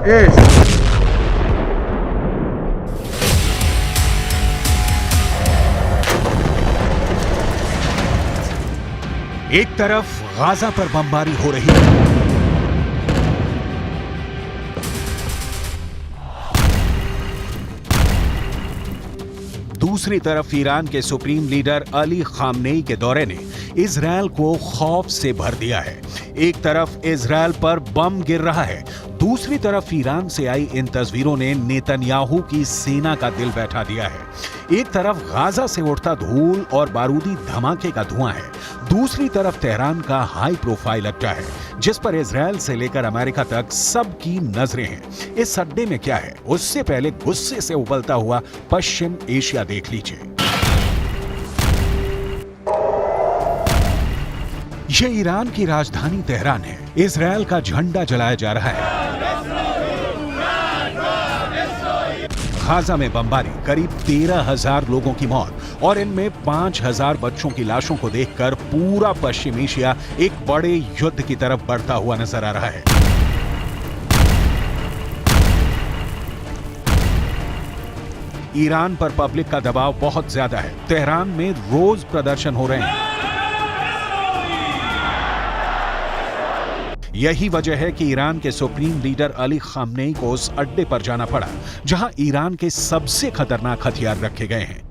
एक तरफ गाजा पर बमबारी हो रही है, दूसरी तरफ ईरान के सुप्रीम लीडर अली खामनेई के दौरे ने इजरायल को खौफ से भर दिया है। एक तरफ इजरायल पर बम गिर रहा है, दूसरी तरफ ईरान से आई इन तस्वीरों ने नेतन्याहू की सेना का दिल बैठा दिया है। एक तरफ गाजा से उठता धूल और बारूदी धमाके का धुआं है, दूसरी तरफ तेहरान का हाई प्रोफाइल अड्डा है जिस पर इजरायल से लेकर अमेरिका तक सबकी नजरें हैं। इस अड्डे में क्या है, उससे पहले गुस्से से उबलता हुआ पश्चिम एशिया देख लीजिए। ये ईरान की राजधानी तेहरान है। इजरायल का झंडा जलाया जा रहा है। गाजा में बमबारी, करीब 13,000 लोगों की मौत और इनमें 5,000 बच्चों की लाशों को देखकर पूरा पश्चिम एशिया एक बड़े युद्ध की तरफ बढ़ता हुआ नजर आ रहा है। ईरान पर पब्लिक का दबाव बहुत ज्यादा है। तेहरान में रोज प्रदर्शन हो रहे हैं। यही वजह है कि ईरान के सुप्रीम लीडर अली खामनेई को उस अड्डे पर जाना पड़ा जहां ईरान के सबसे खतरनाक हथियार रखे गए हैं।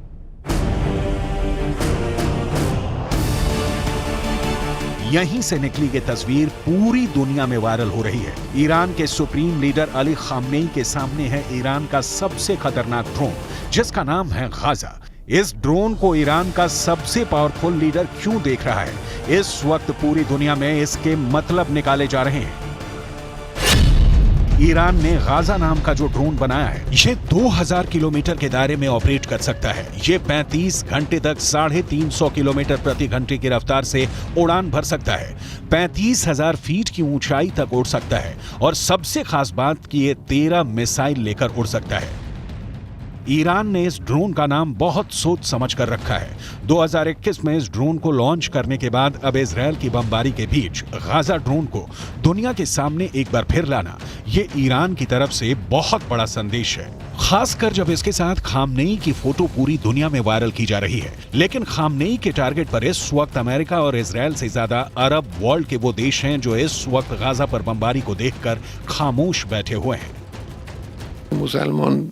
यहीं से निकली ये तस्वीर पूरी दुनिया में वायरल हो रही है। ईरान के सुप्रीम लीडर अली खामनेई के सामने है ईरान का सबसे खतरनाक ड्रोन जिसका नाम है गाजा। इस ड्रोन को ईरान का सबसे पावरफुल लीडर क्यों देख रहा है? इस वक्त पूरी दुनिया में इसके मतलब निकाले जा रहे हैं। ईरान ने गाजा नाम का जो ड्रोन बनाया है, ये 2000 किलोमीटर के दायरे में ऑपरेट कर सकता है। ये 35 घंटे तक 350 किलोमीटर प्रति घंटे की रफ्तार से उड़ान भर सकता है, 35,000 फीट की ऊंचाई तक उड़ सकता है और सबसे खास बात कि ये 13 मिसाइल लेकर उड़ सकता है। ईरान ने इस ड्रोन का नाम बहुत सोच समझ कर रखा है। 2021 में इस ड्रोन को लॉन्च करने के बाद अब इजरायल की बमबारी के बीच गाजा ड्रोन को दुनिया के सामने एक बार फिर लाना, ये ईरान की तरफ से बहुत बड़ा संदेश है, खासकर जब इसके साथ खामनेई की फोटो पूरी दुनिया में वायरल की जा रही है। लेकिन खामनेई के टारगेट पर इस वक्त अमेरिका और इजरायल से ज्यादा अरब वर्ल्ड के वो देश हैं जो इस वक्त गाजा पर बमबारी को देखकर खामोश बैठे हुए हैं। मुसलमान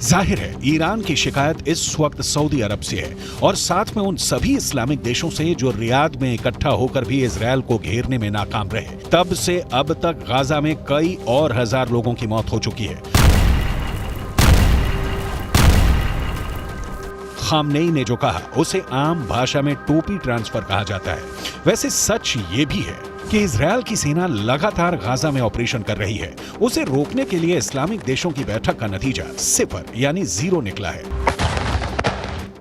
जाहिर है ईरान की शिकायत इस वक्त सऊदी अरब से है और साथ में उन सभी इस्लामिक देशों से जो रियाद में इकट्ठा होकर भी इजरायल को घेरने में नाकाम रहे। तब से अब तक गाजा में कई और हजार लोगों की मौत हो चुकी है। खामनेई ने जो कहा उसे आम भाषा में टोपी ट्रांसफर कहा जाता है। वैसे सच ये भी है कि इजरायल की सेना लगातार गाजा में ऑपरेशन कर रही है। उसे रोकने के लिए इस्लामिक देशों की बैठक का नतीजा 0 यानी 0 निकला है।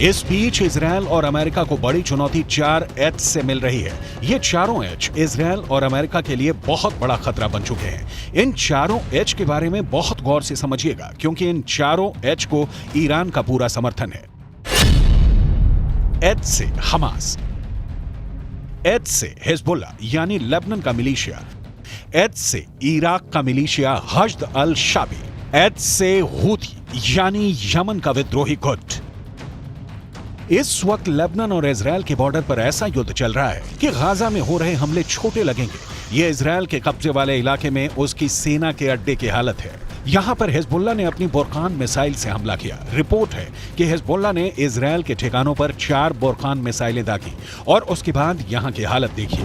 इस बीच इजरायल और अमेरिका को बड़ी चुनौती 4 एच से मिल रही है। ये चारों एच इजरायल और अमेरिका के लिए बहुत बड़ा खतरा बन चुके हैं। इन चारों एच के बारे में बहुत गौर से समझिएगा क्योंकि इन चारों एच को ईरान का पूरा समर्थन है। एच से हमास, एच से हिजबुल्ला यानी लेबनान का मिलिशिया, एच से इराक का मिलिशिया हश्द अल शाबी, एच से हूथी यानी यमन का विद्रोही गुट। इस वक्त लेबनान और इजराइल के बॉर्डर पर ऐसा युद्ध चल रहा है कि गाजा में हो रहे हमले छोटे लगेंगे, ये इजराइल के कब्जे वाले इलाके में उसकी सेना के अड्डे की हालत है। यहां पर हिजबुल्ला ने अपनी बुरकान मिसाइल से हमला किया। रिपोर्ट है कि हिजबुल्ला ने इजराइल के ठिकानों पर 4 बुरकान मिसाइलें दागी और उसके बाद यहां की हालत देखिए।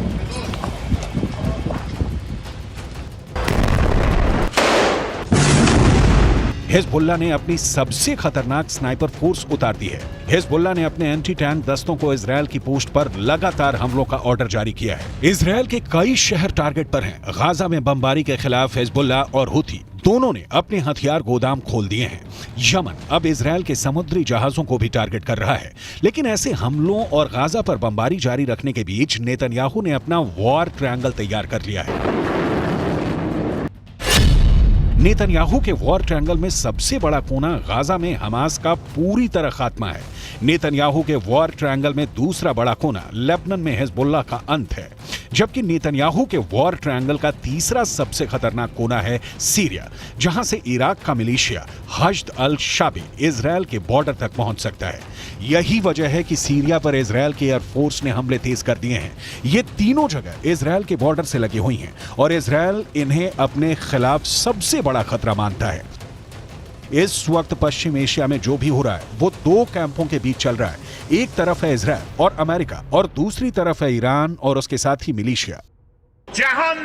हिजबुल्ला ने अपनी सबसे खतरनाक स्नाइपर फोर्स उतार दी है। हिजबुल्ला ने अपने एंटी टैंक दस्तों को इजराइल की पोस्ट पर लगातार हमलों का ऑर्डर जारी किया है। इजराइल के कई शहर टारगेट पर हैं। गाजा में बमबारी के खिलाफ हिजबुल्ला और हुथी दोनों ने अपने हथियार गोदाम खोल दिए हैं। यमन अब इजराइल के समुद्री जहाजों को भी टारगेट कर रहा है। लेकिन ऐसे हमलों और गाजा पर बमबारी जारी रखने के बीच नेतन्याहू ने अपना वॉर ट्रायंगल तैयार कर लिया है। नेतन्याहू के वॉर ट्रायंगल में सबसे बड़ा कोना गाजा में हमास का पूरी तरह खात्मा है। नेतन्याहू के वॉर ट्रायंगल में दूसरा बड़ा कोना लेबनान में हिजबुल्लाह का अंत है, जबकि नेतन्याहू के वॉर ट्रायंगल का तीसरा सबसे खतरनाक कोना है सीरिया, जहां से इराक का मिलिशिया हश्द अल शाबी इजराइल के बॉर्डर तक पहुंच सकता है। यही वजह है कि सीरिया पर इजराइल की एयरफोर्स ने हमले तेज कर दिए हैं। ये तीनों जगह इजराइल के बॉर्डर से लगी हुई हैं और इजराइल इन्हें अपने खिलाफ सबसे बड़ा खतरा मानता है। इस वक्त पश्चिम एशिया में जो भी हो रहा है वो 2 कैंपों के बीच चल रहा है। एक तरफ है इजराइल और अमेरिका और दूसरी तरफ है ईरान और उसके साथ ही मिलिशिया। जहान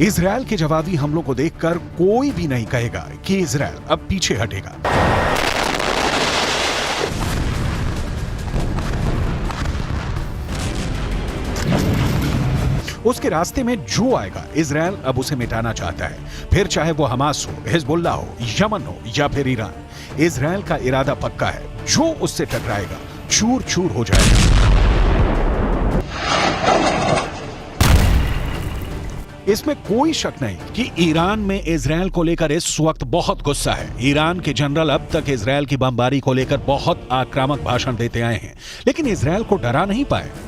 इजराइल के जवाबी हमलों को देखकर कोई भी नहीं कहेगा कि इजराइल अब पीछे हटेगा। उसके रास्ते में जो आएगा इजराइल अब उसे मिटाना चाहता है, फिर चाहे वो हमास हो, हिजबुल्लाह हो, यमन हो या फिर ईरान। इजराइल का इरादा पक्का है, जो उससे टकराएगा चूर चूर हो जाएगा। इसमें कोई शक नहीं कि ईरान में इजराइल को लेकर इस वक्त बहुत गुस्सा है। ईरान के जनरल अब तक इजराइल की बमबारी को लेकर बहुत आक्रामक भाषण देते आए हैं, लेकिन इजराइल को डरा नहीं पाए।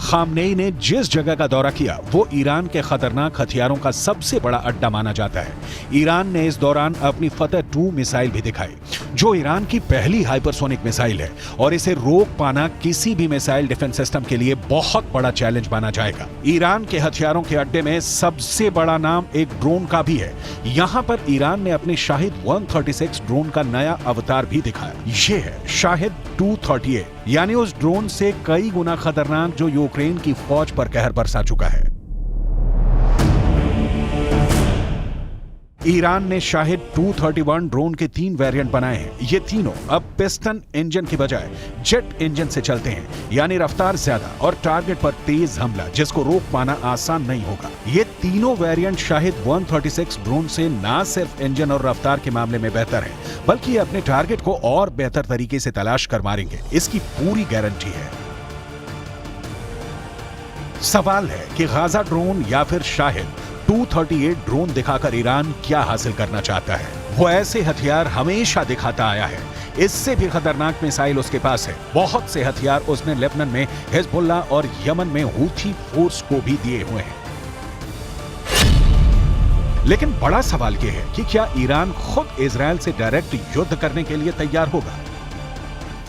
खामनेई ने जिस जगह का दौरा किया वो ईरान के खतरनाक हथियारों का सबसे बड़ा अड्डा माना जाता है। ईरान ने इस दौरान अपनी फतह 2 मिसाइल भी दिखाई, जो ईरान की पहली हाइपरसोनिक मिसाइल है और इसे रोक पाना किसी भी मिसाइल डिफेंस सिस्टम के लिए बहुत बड़ा चैलेंज माना जाएगा। ईरान के हथियारों के अड्डे में सबसे बड़ा नाम एक ड्रोन का भी है। यहाँ पर ईरान ने अपने शाहिद 136 ड्रोन का नया अवतार भी दिखाया। ये है शाहिद 238, यानी उस ड्रोन से कई गुना खतरनाक जो यूक्रेन की फौज पर कहर बरसा चुका है। ईरान ने शाहिद 231 ड्रोन के 3 वेरिएंट बनाए हैं। ये तीनों अब पिस्टन इंजन की बजाय जेट इंजन से चलते हैं, यानी रफ्तार ज्यादा और टारगेट पर तेज हमला जिसको रोक पाना आसान नहीं होगा। ये तीनों वेरिएंट शाहिद 136 ड्रोन से ना सिर्फ इंजन और रफ्तार के मामले में बेहतर हैं, बल्कि ये अपने टारगेट को और बेहतर तरीके से तलाश कर मारेंगे, इसकी पूरी गारंटी है। सवाल है कि गाजा ड्रोन या फिर शाहिद 238 ड्रोन दिखाकर ईरान क्या हासिल करना चाहता है। वो ऐसे हथियार हमेशा दिखाता आया है, इससे भी खतरनाक मिसाइल उसके पास है। बहुत से हथियार उसने लेबनान में हिजबुल्लाह और यमन में हूथी फोर्स को भी दिए हुए हैं। लेकिन बड़ा सवाल यह है कि क्या ईरान खुद इजराइल से डायरेक्ट युद्ध करने के लिए तैयार होगा?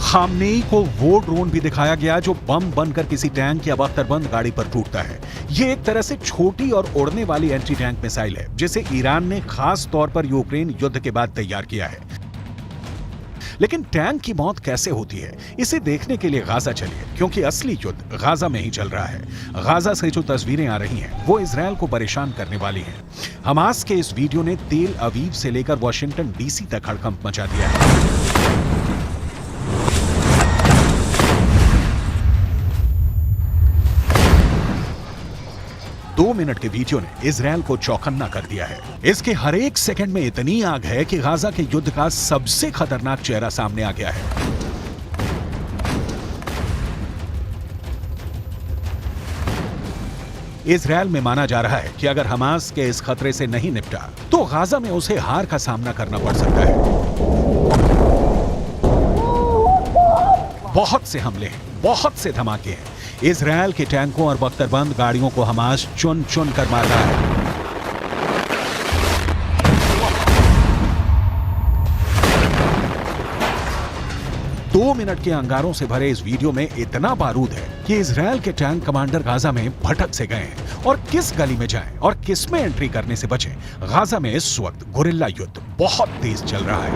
खामनेई को वो ड्रोन भी दिखाया गया जो बम बनकर किसी टैंक या बख्तरबंद गाड़ी पर टूटता है। ये एक तरह से छोटी और उड़ने वाली एंटी टैंक मिसाइल है जिसे ईरान ने खास तौर पर यूक्रेन युद्ध के बाद तैयार किया है। लेकिन टैंक की मौत कैसे होती है, इसे देखने के लिए गाजा चलिए, क्योंकि असली युद्ध गाजा में ही चल रहा है। गाजा से जो तस्वीरें आ रही हैं वो इजरायल को परेशान करने वाली हैं। हमास के इस वीडियो ने तेल अवीव से लेकर वॉशिंगटन डीसी तक हड़कंप मचा दिया है। 2 मिनट के वीडियो ने इजरायल को चौकन्ना कर दिया है। इसके हर एक सेकंड में इतनी आग है कि गाजा के युद्ध का सबसे खतरनाक चेहरा सामने आ गया है। इजरायल में माना जा रहा है कि अगर हमास के इस खतरे से नहीं निपटा तो गाजा में उसे हार का सामना करना पड़ सकता है। बहुत से हमले हैं, बहुत से धमाके हैं। इजरायल के टैंकों और बख्तरबंद गाड़ियों को हमास चुन चुन कर मार रहा है। दो मिनट के अंगारों से भरे इस वीडियो में इतना बारूद है कि इजरायल के टैंक कमांडर गाजा में भटक से गए हैं और किस गली में जाएं और किस में एंट्री करने से बचें। गाजा में इस वक्त गुरिल्ला युद्ध बहुत तेज चल रहा है।